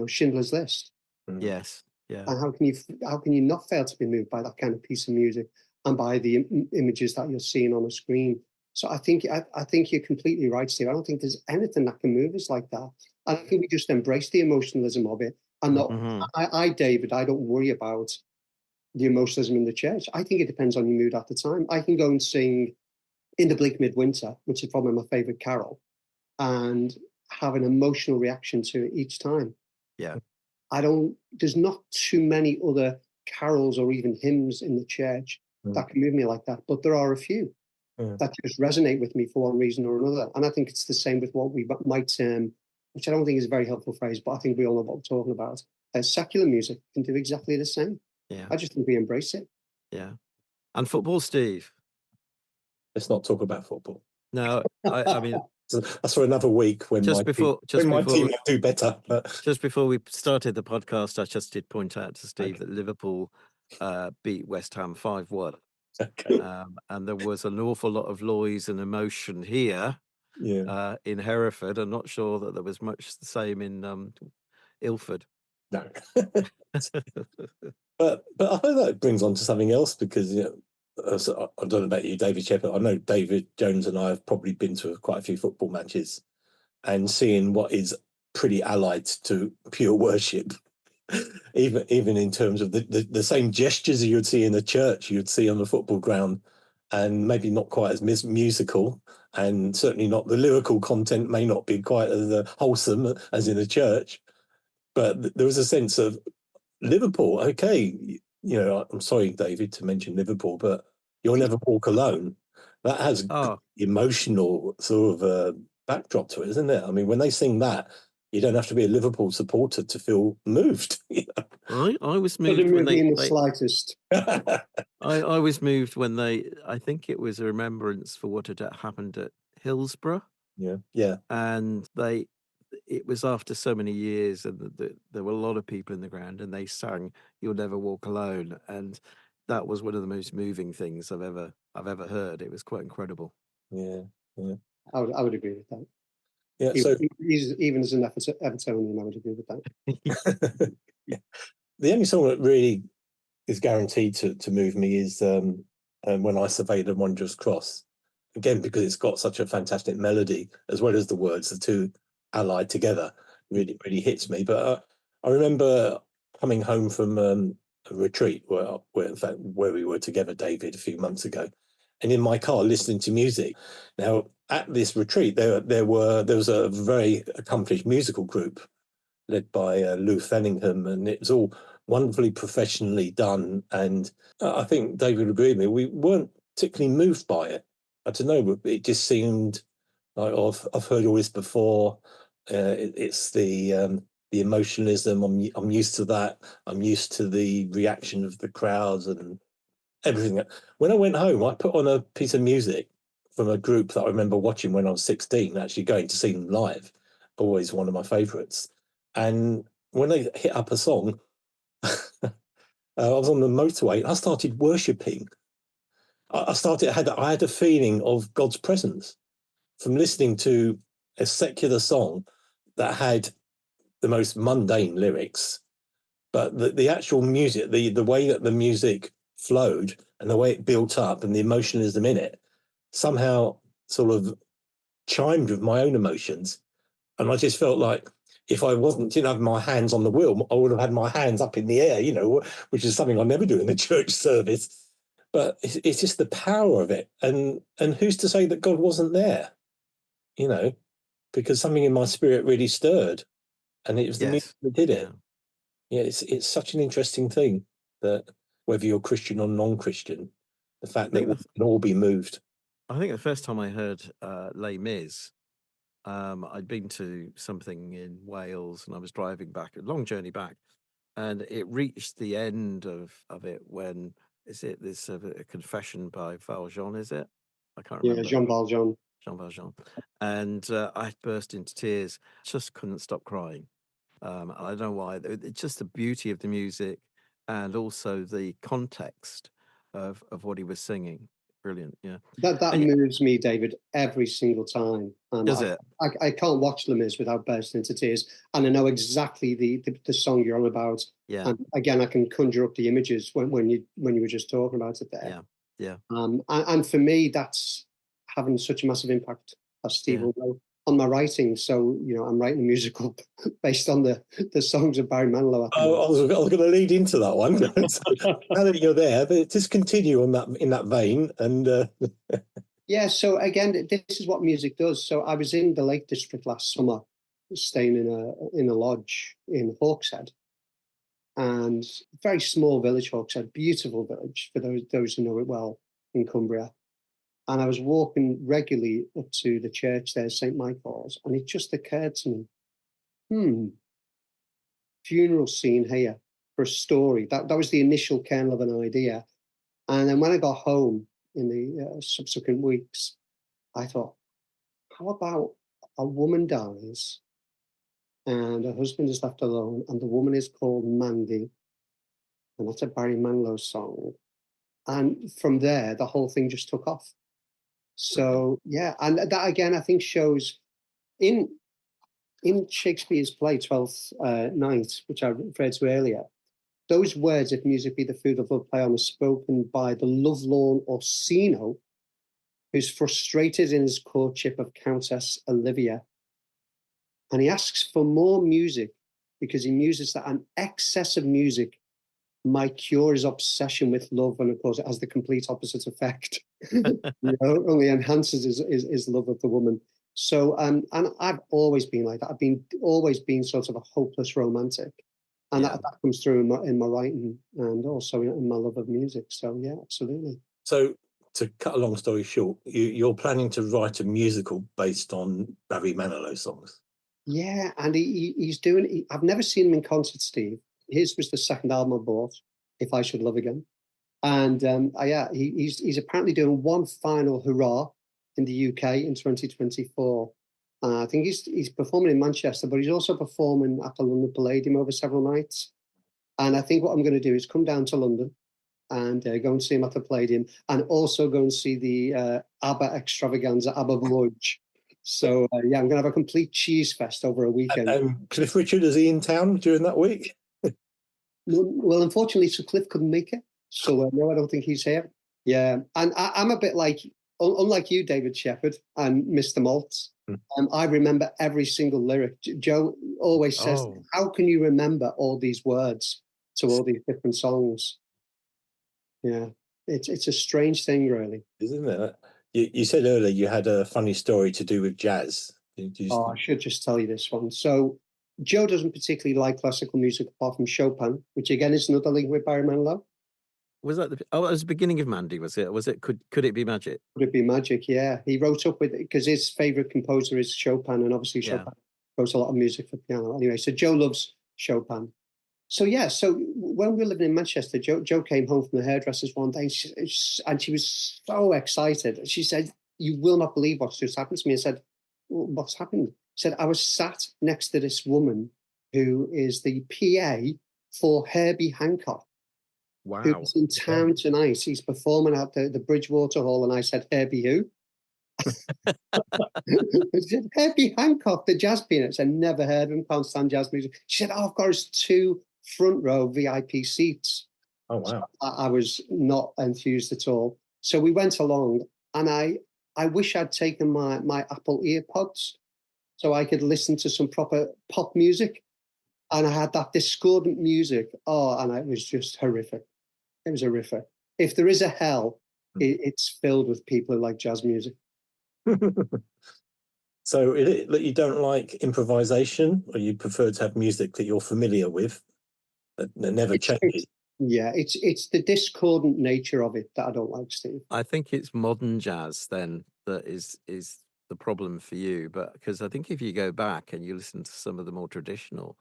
S3: Schindler's List.
S1: Yes. Yeah.
S3: And how can you not fail to be moved by that kind of piece of music and by the images that you're seeing on the screen? So I think you're completely right, Steve. I don't think there's anything that can move us like that. I think we just embrace the emotionalism of it. And not, David, I don't worry about the emotionalism in the church. I think it depends on your mood at the time. I can go and sing In the Bleak Midwinter, which is probably my favorite carol, and have an emotional reaction to it each time.
S1: Yeah.
S3: There's not too many other carols or even hymns in the church that can move me like that, but there are a few that just resonate with me for one reason or another. And I think it's the same with what we might, which I don't think is a very helpful phrase, but I think we all know what we're talking about. Secular music can do exactly the same.
S1: Yeah.
S3: I just think we embrace it.
S1: Yeah. And football, Steve?
S2: Let's not talk about football.
S1: No, I mean,
S2: that's for another week when my team will do better. But
S1: just before we started the podcast, I just did point out to Steve that Liverpool beat West Ham 5-1.
S2: Okay.
S1: And there was an awful lot of noise and emotion here in Hereford. I'm not sure that there was much the same in Ilford.
S2: No. but I hope that brings on to something else, because I don't know about you, David Shepherd. I know David Jones and I have probably been to quite a few football matches, and seeing what is pretty allied to pure worship, even in terms of the same gestures you would see in a church, you'd see on the football ground, and maybe not quite as musical, and certainly not the lyrical content may not be quite as wholesome as in a church, but there was a sense of Liverpool. Okay, I'm sorry, David, to mention Liverpool, but You'll Never Walk Alone. That has emotional sort of backdrop to it, isn't it? I mean, when they sing that, you don't have to be a Liverpool supporter to feel moved.
S1: I was moved
S3: when they in the slightest.
S1: I was moved when I think it was a remembrance for what had happened at Hillsborough.
S2: Yeah.
S1: And it was after so many years, and there were a lot of people in the ground, and they sang "You'll Never Walk Alone," and that was one of the most moving things I've ever heard. It was quite incredible.
S2: Yeah.
S3: I would agree with that.
S2: Yeah.
S3: Even as an Evertonian, I would agree with that.
S2: Yeah. The only song that really is guaranteed to move me is When I Survey the Wondrous Cross. Again, because it's got such a fantastic melody as well as the words, the two allied together, really hits me. But I remember coming home from a retreat where we were together, David, a few months ago, and in my car listening to music. Now, at this retreat, there was a very accomplished musical group led by Lou Fellingham, and it was all wonderfully professionally done. And I think David would agree with me. We weren't particularly moved by it. I don't know, it just seemed like I've heard all this before. It's the emotionalism. I'm used to that. I'm used to the reaction of the crowds and everything. When I went home, I put on a piece of music from a group that I remember watching when I was 16, actually going to see them live. Always one of my favourites. And when they hit up a song, I was on the motorway and I started worshipping. I had a feeling of God's presence from listening to a secular song that had the most mundane lyrics, but the actual music, the way that the music flowed and the way it built up and the emotionalism in it somehow sort of chimed with my own emotions. And I just felt like if I didn't have my hands on the wheel, I would have had my hands up in the air, which is something I never do in the church service. But it's just the power of it. And who's to say that God wasn't there? Because something in my spirit really stirred, and it was the music that did it. Yeah, it's such an interesting thing that whether you're Christian or non-Christian, the fact that we can all be moved.
S1: I think the first time I heard Les Mis, I'd been to something in Wales, and I was driving back, a long journey back, and it reached the end of it when there's a confession by Valjean, is it? I can't remember.
S3: Yeah, Jean Valjean.
S1: Jean Valjean. And I burst into tears, just couldn't stop crying. I don't know why. It's just the beauty of the music and also the context of what he was singing. brilliant. Yeah.
S3: That
S1: And
S3: moves me, David, every single time.
S1: does it?
S3: I can't watch Les Mis without bursting into tears, and I know exactly the song you're on about.
S1: Yeah.
S3: And again, I can conjure up the images when you were just talking about it there.
S1: Yeah. Yeah.
S3: And for me, that's having such a massive impact, as Steve
S1: Yeah.
S3: will know, on my writing. So, you know, I'm writing a musical based on the songs of Barry Manilow.
S2: Oh, I was going to lead into that one. So, now that you're there, but just continue on that in that vein. And
S3: Yeah, so again, this is what music does. So I was in the Lake District last summer, staying in a lodge in Hawkshead, and very small village, Hawkshead, beautiful village for those who know it well in Cumbria. And I was walking regularly up to the church there, St. Michael's, and it just occurred to me, funeral scene here for a story. That was the initial kernel of an idea. And then when I got home in the subsequent weeks, I thought, how about a woman dies and her husband is left alone, and the woman is called Mandy, and that's a Barry Manilow song. And from there, the whole thing just took off. So yeah, and that again, I think shows in Shakespeare's play Twelfth Night, which I referred to earlier. Those words, "If music be the food of love," play on, are spoken by the lovelorn Orsino, who's frustrated in his courtship of Countess Olivia. And he asks for more music because he muses that an excess of music might cure his obsession with love, and of course it has the complete opposite effect. Only enhances his love of the woman. So and I've always been like that. I've always been sort of a hopeless romantic, and that comes through in my writing and also in my love of music. So yeah, absolutely.
S2: so, to cut a long story short, you're planning to write a musical based on Barry Manilow songs.
S3: Yeah, and he's doing. I've never seen him in concert, Steve. His was the second album I bought, If I Should Love Again. And he's apparently doing one final hurrah in the UK in 2024. I think he's performing in Manchester, but he's also performing at the London Palladium over several nights. And I think what I'm going to do is come down to London and go and see him at the Palladium, and also go and see the Abba extravaganza, Abba Voyage. So yeah, I'm going to have a complete cheese fest over a weekend.
S2: Cliff Richard, is he in town during that week?
S3: Well, unfortunately, Sir Cliff couldn't make it. So no, I don't think he's here. Yeah, and I'm a bit like, unlike you, David Shepherd and Mr. Maltz. I remember every single lyric. Joe always says, "How can you remember all these words to all these different songs?" Yeah, it's a strange thing, really.
S2: Isn't it? You said earlier you had a funny story to do with jazz.
S3: I should just tell you this one. So Joe doesn't particularly like classical music apart from Chopin, which again is another link with Barry Manilow.
S1: Was that it was the beginning of Mandy? Was it? Was it? Could it be magic?
S3: Could it be magic? Yeah, he wrote up with it because his favorite composer is Chopin, and obviously Chopin wrote a lot of music for piano. Anyway, so Joe loves Chopin. So yeah, so when we were living in Manchester, Joe came home from the hairdressers one day, and she was so excited. She said, "You will not believe what's just happened to me." I said, well, "What's happened?" She said, "I was sat next to this woman who is the PA for Herbie Hancock,
S1: Wow.
S3: who's in town tonight. He's performing at the Bridgewater Hall." And I said, "Herbie who?" I said, "Herbie Hancock, the jazz pianist." I never heard of him, can't stand jazz music. She said, "Oh, of course, 2 front row VIP seats."
S2: Oh, wow.
S3: So I was not enthused at all. So we went along, and I wish I'd taken my Apple EarPods so I could listen to some proper pop music. And I had that discordant music. Oh, and it was just horrific. It was horrific. If there is a hell, it's filled with people who like jazz music.
S2: So that you don't like improvisation, or you prefer to have music that you're familiar with that never changes?
S3: Yeah, it's the discordant nature of it that I don't like, Steve.
S1: I think it's modern jazz then that is the problem for you, but because I think if you go back and you listen to some of the more traditional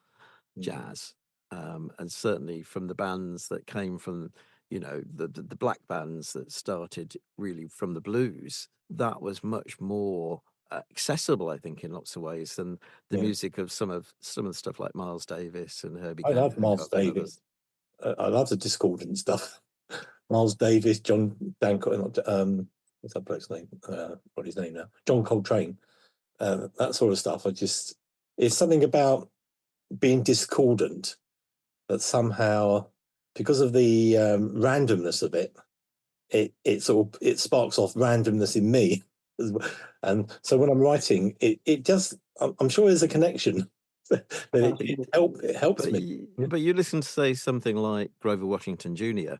S1: jazz, and certainly from the bands that came from, the black bands that started really from the blues, that was much more accessible, I think, in lots of ways than the music of some of the stuff like Miles Davis and Herbie
S2: I love
S1: Hancock
S2: Miles
S1: and
S2: Davis.
S1: others.
S2: I love the discordant stuff. Miles Davis, John Danko, what's that bloke's name? What his name now? John Coltrane. That sort of stuff. It's something about being discordant that somehow, because of the randomness of it, it sparks off randomness in me. And so when I'm writing, it just, I'm sure there's a connection. But it helps me.
S1: But you listen to, say, something like Grover Washington Jr.,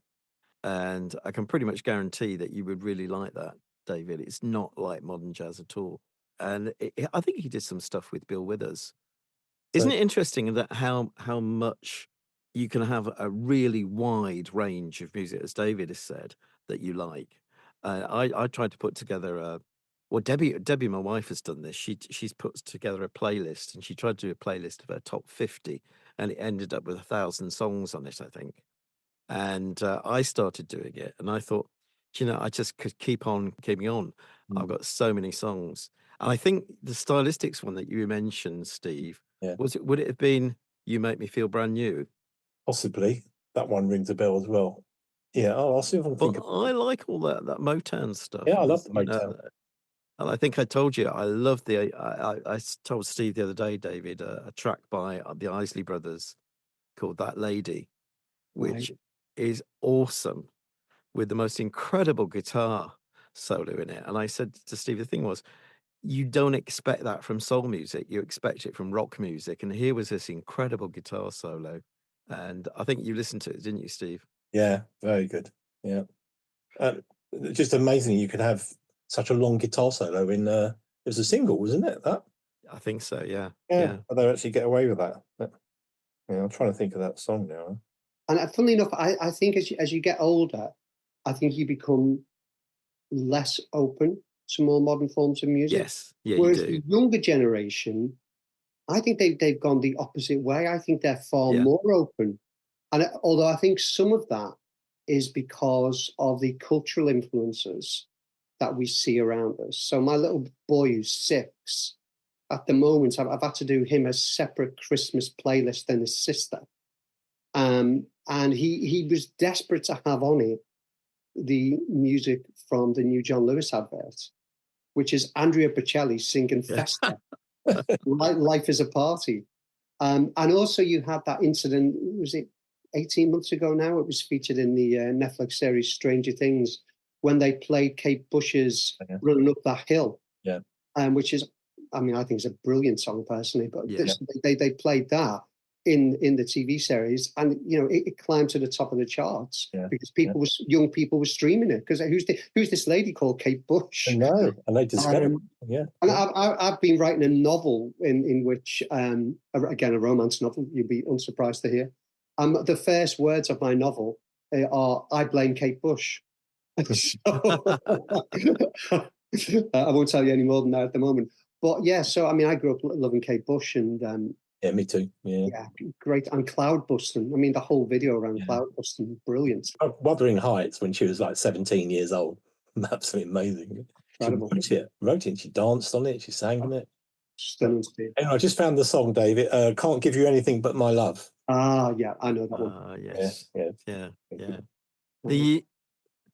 S1: and I can pretty much guarantee that you would really like that, David. It's not like modern jazz at all. And I think he did some stuff with Bill Withers. Isn't it interesting that how much you can have a really wide range of music, as David has said, that you like? I tried to put together Debbie, my wife, has done this. She's put together a playlist, and she tried to do a playlist of her top 50, and it ended up with 1,000 songs on it, I think. And I started doing it, and I thought, I just could keep on keeping on. I've got so many songs. And I think the Stylistics one that you mentioned, Steve, would it have been You Make Me Feel Brand New?
S2: Possibly. That one rings a bell as well. Yeah, I'll see if I can think of
S1: I like all that Motown stuff.
S2: Yeah, I love the Motown.
S1: And I think I told you, I love I told Steve the other day, David, a track by the Isley Brothers called That Lady, which is awesome, with the most incredible guitar solo in it. And I said to Steve, the thing was, you don't expect that from soul music. You expect it from rock music. And here was this incredible guitar solo. And I think you listened to it, didn't you, Steve?
S2: Yeah, very good. Yeah. Just amazing you could have such a long guitar solo in, it was a single, wasn't it, that?
S1: I think so, yeah.
S2: Yeah. They actually get away with that. Yeah, I'm trying to think of that song now.
S3: And funnily enough, I think as you get older, I think you become less open to more modern forms of music.
S1: Yes, yeah,
S3: Whereas
S1: you do.
S3: the younger generation, I think they've gone the opposite way. I think they're far more open. And although I think some of that is because of the cultural influences that we see around us. So my little boy who's 6, at the moment, I've had to do him a separate Christmas playlist than his sister. And he was desperate to have on it the music from the new John Lewis advert, which is Andrea Bocelli singing Festa, Life is a Party. And also you had that incident, was it 18 months ago now? It was featured in the Netflix series Stranger Things, when they played Kate Bush's Running Up That Hill, which is, I mean, I think it's a brilliant song personally, but they played that in the TV series, and it climbed to the top of the charts because young people were streaming it, because who's this lady called Kate Bush?
S2: I know, and they discovered
S3: and I've been writing a novel in which again, a romance novel, you'll be unsurprised to hear, the first words of my novel are "I blame Kate Bush." So, I won't tell you any more than that at the moment. But yeah, so I mean, I grew up loving Kate Bush, and
S2: yeah, me too. Yeah,
S3: great. And Cloud Busting. I mean, the whole video around Cloud Busting, brilliant.
S2: Wuthering Heights, when she was like 17 years old, absolutely amazing. Incredible. She wrote it, she danced on it, she sang on it.
S3: Stunning.
S2: Anyway, I just found the song, David. Can't Give You Anything But My Love.
S3: Yeah, I know that one.
S1: Yes. Yeah. The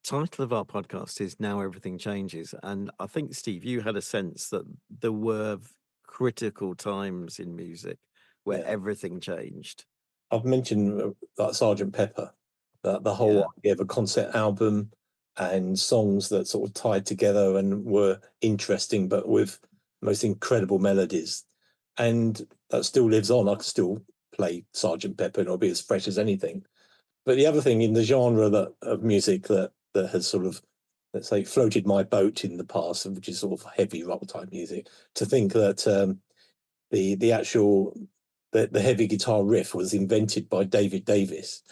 S1: title of our podcast is Now Everything Changes, and I think, Steve, you had a sense that there were critical times in music where everything changed.
S2: I've mentioned like Sgt. Pepper, the whole idea of a concept album and songs that sort of tied together and were interesting, but with most incredible melodies, and that still lives on. I can still play Sgt. Pepper and it'll be as fresh as anything. But the other thing in the genre of music that has sort of, let's say, floated my boat in the past, which is sort of heavy rock type music, to think that the actual the heavy guitar riff was invented by David Davis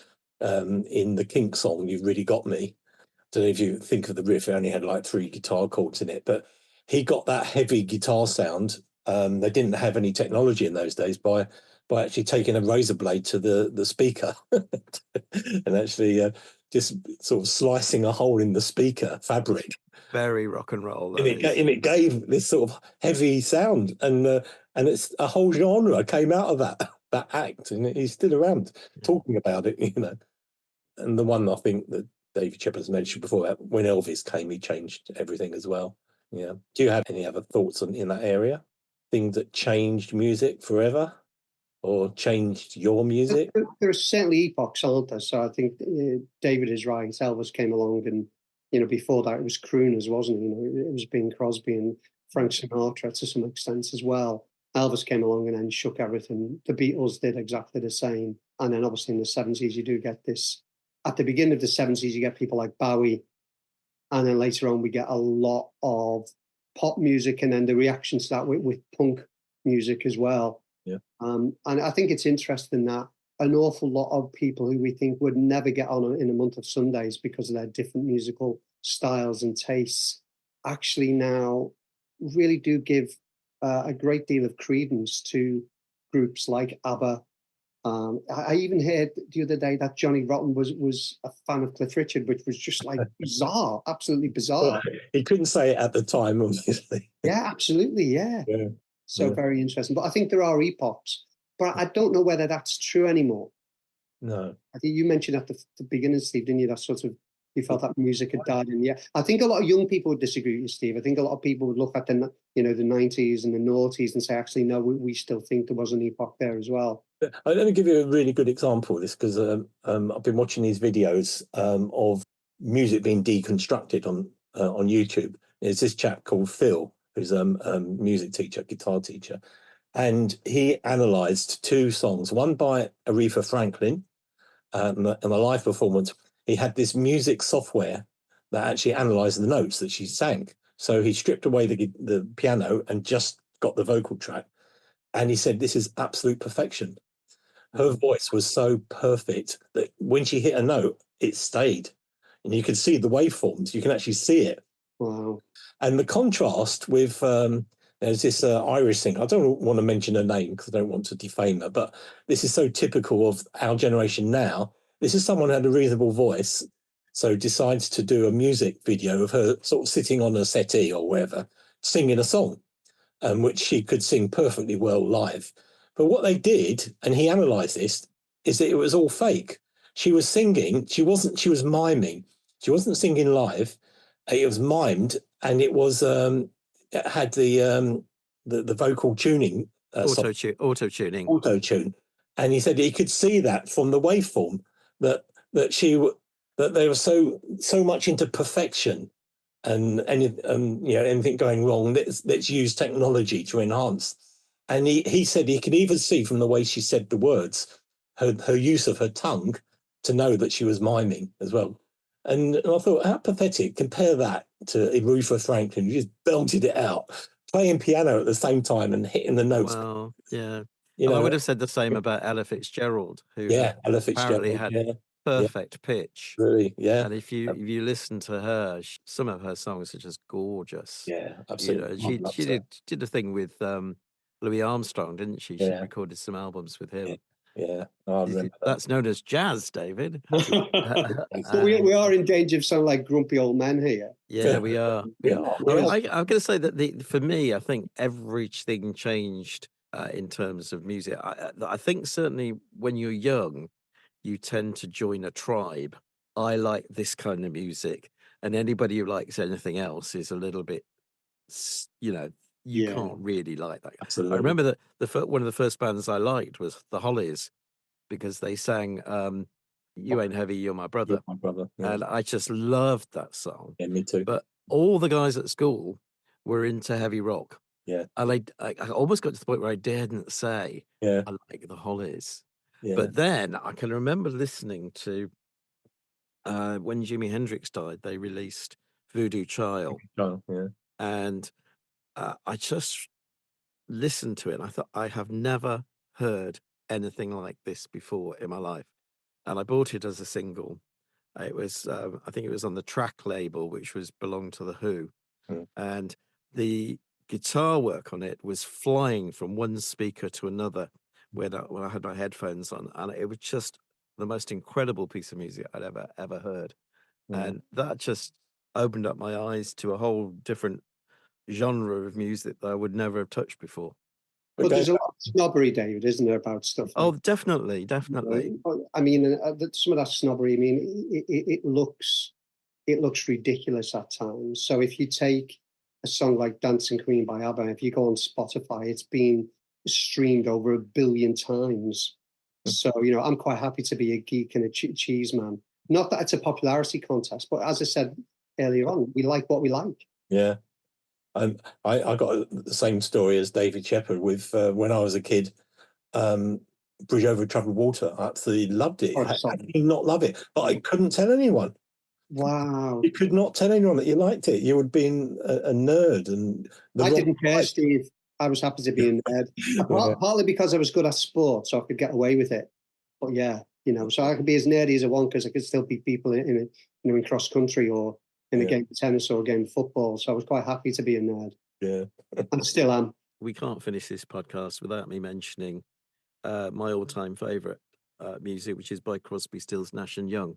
S2: in the Kinks song "You've Really Got Me." I don't know if you think of the riff; it only had like 3 guitar chords in it, but he got that heavy guitar sound. They didn't have any technology in those days by actually taking a razor blade to the speaker and actually just sort of slicing a hole in the speaker fabric.
S1: Very rock and roll.
S2: And it gave this sort of heavy sound, and it's a whole genre came out of that act, and he's still around talking about it, And the one I think that David Shepard's mentioned before, when Elvis came, he changed everything as well. Yeah. Do you have any other thoughts in that area? Things that changed music forever or changed your music?
S3: There are certainly epochs, aren't there? So I think David is right. Elvis came along, and before that it was crooners, wasn't it? It was Bing Crosby and Frank Sinatra to some extent as well. Elvis came along and then shook everything. The Beatles did exactly the same. And then obviously in the 70s, you do get this. At the beginning of the 70s, you get people like Bowie. And then later on, we get a lot of pop music, and then the reaction to that with punk music as well.
S2: Yeah.
S3: And I think it's interesting that an awful lot of people who we think would never get on in a month of Sundays because of their different musical styles and tastes actually now really do give a great deal of credence to groups like Abba. I even heard the other day that Johnny Rotten was a fan of Cliff Richard, which was just like bizarre, absolutely bizarre.
S2: Well, he couldn't say it at the time, obviously.
S3: Yeah, absolutely, yeah. So very interesting. But I think there are epochs, but I don't know whether that's true anymore.
S2: No.
S3: I think you mentioned at the beginning, Steve, didn't you? That sort of, you felt that music had died. And yeah, I think a lot of young people would disagree with you, Steve. I think a lot of people would look at the 90s and the noughties and say, actually, no, we still think there was an epoch there as well.
S2: Let me give you a really good example of this, because I've been watching these videos of music being deconstructed on YouTube. There's this chap called Phil, who's a music teacher, guitar teacher, and he analysed two songs, one by Aretha Franklin, and a live performance. He had this music software that actually analysed the notes that she sang. So he stripped away the piano and just got the vocal track. And he said, this is absolute perfection. Her voice was so perfect that when she hit a note, it stayed. And you could see the waveforms. You can actually see it.
S3: Wow.
S2: And the contrast with, there's this Irish singer. I don't want to mention her name because I don't want to defame her, but this is so typical of our generation now. This is someone who had a reasonable voice, so decides to do a music video of her sort of sitting on a settee or wherever, singing a song, which she could sing perfectly well live. But what they did, and he analysed this, is that it was all fake. She was singing, she was miming. She wasn't singing live. It was mimed, and it was it had the vocal tuning, auto tune, and he said he could see that from the waveform that they were so much into perfection, and anything going wrong. Let's use technology to enhance. And he said he could even see from the way she said the words, her use of her tongue, to know that she was miming as well. And I thought, how pathetic. Compare that to Aretha Franklin, who just belted it out, playing piano at the same time and hitting the notes.
S1: Well, yeah. I would have said the same about Ella Fitzgerald, who
S2: Ella
S1: apparently had perfect pitch.
S2: Really, yeah.
S1: And if you listen to her, some of her songs are just gorgeous.
S2: Yeah, absolutely.
S1: She did a thing with Louis Armstrong, didn't she? She recorded some albums with him.
S2: Yeah, I remember that.
S1: That's known as jazz, David.
S3: So we are in danger of sounding like grumpy old men here.
S1: Yeah, we are. I'm going to say that for me, I think everything changed in terms of music. I think certainly when you're young, you tend to join a tribe. I like this kind of music, and anybody who likes anything else is a little bit, you can't really like that.
S2: Absolutely.
S1: I remember that one of the first bands I liked was the Hollies, because they sang "You Ain't Heavy, You're My Brother."
S2: You're my brother. Yeah.
S1: And I just loved that song.
S2: Yeah, me too.
S1: But all the guys at school were into heavy rock.
S2: Yeah.
S1: And I almost got to the point where I daredn't say I like the Hollies.
S2: Yeah.
S1: But then I can remember listening to when Jimi Hendrix died, they released Voodoo Child. And I just listened to it and I thought, I have never heard anything like this before in my life. And I bought it as a single. It was, I think it was on the Track label, which belonged to The Who. And the guitar work on it was flying from one speaker to another when I had my headphones on. And it was just the most incredible piece of music I'd ever heard. And that just opened up my eyes to a whole different genre of music that I would never have touched before.
S3: But there's a lot of snobbery, David, isn't there, about stuff
S1: Oh,
S3: like
S1: definitely,
S3: that?
S1: definitely.
S3: I mean, some of that snobbery. I mean, it looks ridiculous at times. So if you take a song like "Dancing Queen" by Abba, if you go on Spotify, it's been streamed over 1 billion times. So I'm quite happy to be a geek and a cheese man. Not that it's a popularity contest, but as I said earlier on, we like what we like.
S2: Yeah. And I got the same story as David Shepherd with when I was a kid. Bridge Over Troubled Water. I absolutely loved it. How did you not love it? But I couldn't tell anyone.
S3: Wow.
S2: You could not tell anyone that you liked it. You would have been a nerd. And
S3: I didn't care, Steve. I was happy to be a nerd. Partly because I was good at sport, so I could get away with it. But yeah, so I could be as nerdy as I want because I could still beat people in cross country or in a game of tennis or a game of football. So I was quite happy to be a nerd.
S2: Yeah.
S3: And still am.
S1: We can't finish this podcast without me mentioning my all-time favourite music, which is by Crosby, Stills, Nash and Young.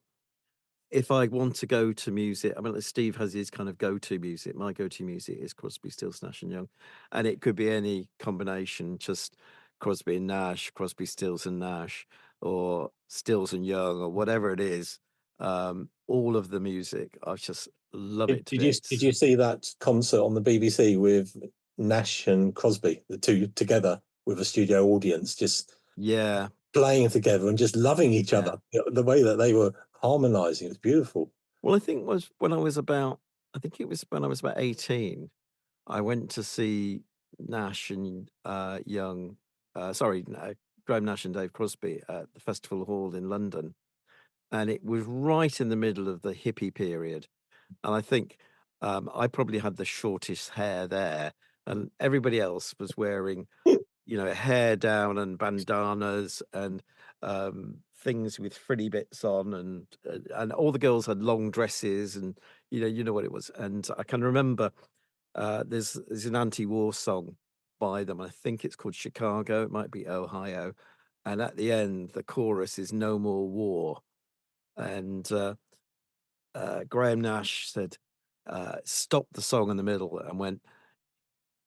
S1: If I want to go to music, I mean, Steve has his kind of go-to music. My go-to music is Crosby, Stills, Nash and Young. And it could be any combination, just Crosby and Nash, Crosby, Stills and Nash, or Stills and Young, or whatever it is. All of the music, I just love it.
S2: Did you see that concert on the BBC with Nash and Crosby, the two together with a studio audience, just playing together and just loving each other? The way that they were harmonizing, it was beautiful.
S1: Well, I think it was when I was about 18. I went to see Nash and Young, Graham Nash and Dave Crosby at the Festival Hall in London. And it was right in the middle of the hippie period. And I think I probably had the shortest hair there. And everybody else was wearing, hair down and bandanas and things with frilly bits on. And all the girls had long dresses and, you know what it was. And I can remember there's an anti-war song by them. I think it's called Chicago. It might be Ohio. And at the end, the chorus is "No More War." And Graham Nash said, stopped the song in the middle and went,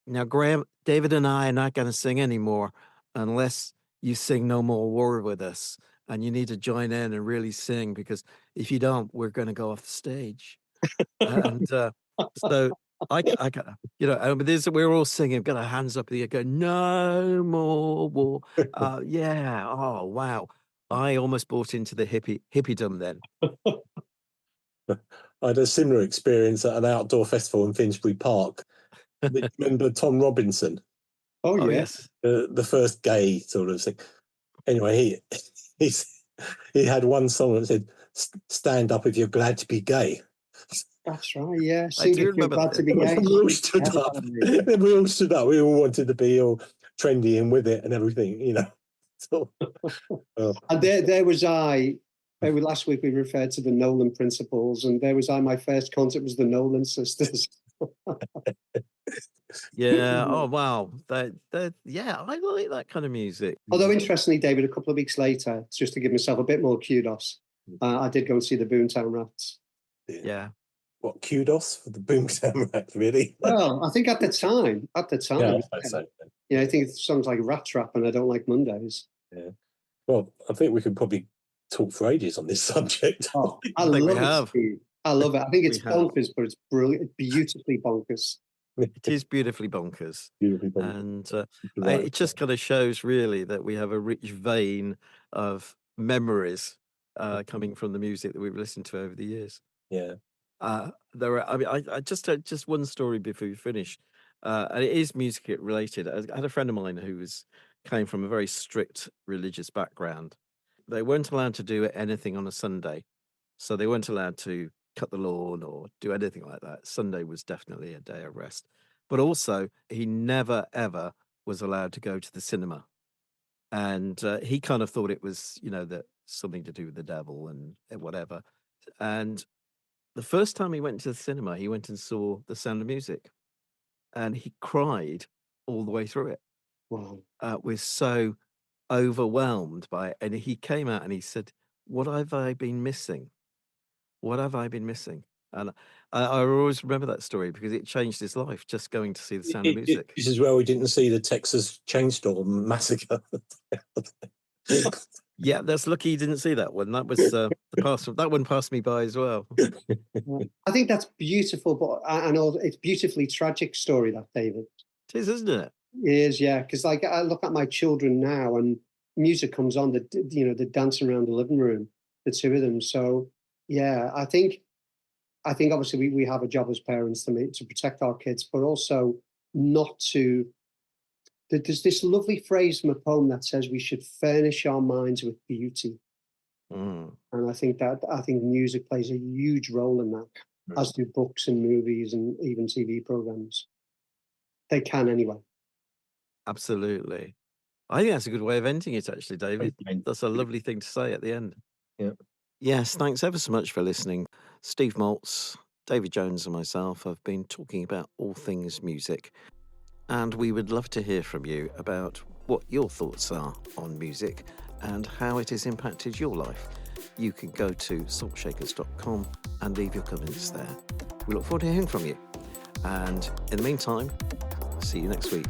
S1: "Now, Graham, David and I are not going to sing anymore unless you sing No More War with us. And you need to join in and really sing, because if you don't, we're going to go off the stage." And so I got, we're all singing, got our hands up in the air, going, "No more war." Yeah. Oh, wow. I almost bought into the hippiedom then.
S2: I had a similar experience at an outdoor festival in Finsbury Park. Remember Tom Robinson?
S3: Oh yes.
S2: The first gay sort of thing. Anyway, he had one song that said, "Stand up if you're glad to be gay."
S3: That's right, yeah.
S1: I do remember that.
S3: To be gay.
S2: We all stood up. We all stood up. We all wanted to be all trendy and with it and everything, So,
S3: And there was I. Last week we referred to the Nolan principles, and there was I. My first concert was the Nolan sisters.
S1: Yeah. Oh wow. I like that kind of music.
S3: Although interestingly, David, a couple of weeks later, just to give myself a bit more kudos, I did go and see the Boomtown Rats.
S1: Yeah.
S2: What, kudos for the Boomtown Rats, really?
S3: Well, I think at the time,
S2: yeah, so.
S3: I think it sounds like Rat Trap, and I don't like Mondays.
S2: Yeah. Well, I think we could probably talk for ages on this subject.
S3: Oh, I love it, Steve. I love it. I think it's bonkers, but it's brilliant, beautifully bonkers.
S1: It is beautifully bonkers.
S2: Beautifully bonkers.
S1: And it just kind of shows really that we have a rich vein of memories coming from the music that we've listened to over the years.
S2: Yeah.
S1: I just one story before we finish, and it is music related. I had a friend of mine who came from a very strict religious background. They weren't allowed to do anything on a Sunday, so they weren't allowed to cut the lawn or do anything like that. Sunday was definitely a day of rest. But also, he never, ever was allowed to go to the cinema. And he kind of thought it was, that something to do with the devil and whatever. And the first time he went to the cinema, he went and saw The Sound of Music. And he cried all the way through it.
S3: Wow.
S1: Was so overwhelmed by it. And he came out and he said, "What have I been missing? What have I been missing?" And I always remember that story because it changed his life, just going to see The Sound of Music.
S2: This is where we didn't see the Texas Chainsaw Massacre.
S1: Yeah, that's lucky you didn't see that one. That was that one passed me by as well.
S3: I think that's beautiful, but I know it's beautifully tragic story, that, David.
S1: It is, isn't it?
S3: It is, yeah. Because like I look at my children now, and music comes on, they're dancing around the living room, the two of them. So yeah, I think obviously we have a job as parents to protect our kids, but also not to. There's this lovely phrase from a poem that says we should furnish our minds with beauty. And I think music plays a huge role in that, as do books and movies and even TV programs. They can anyway.
S1: Absolutely. I think that's a good way of ending it, actually, David. That's a lovely thing to say at the end.
S2: Yeah.
S1: Yes, thanks ever so much for listening. Steve Maltz, David Jones and myself have been talking about all things music. And we would love to hear from you about what your thoughts are on music and how it has impacted your life. You can go to saltshakers.com and leave your comments there. We look forward to hearing from you. And in the meantime, see you next week.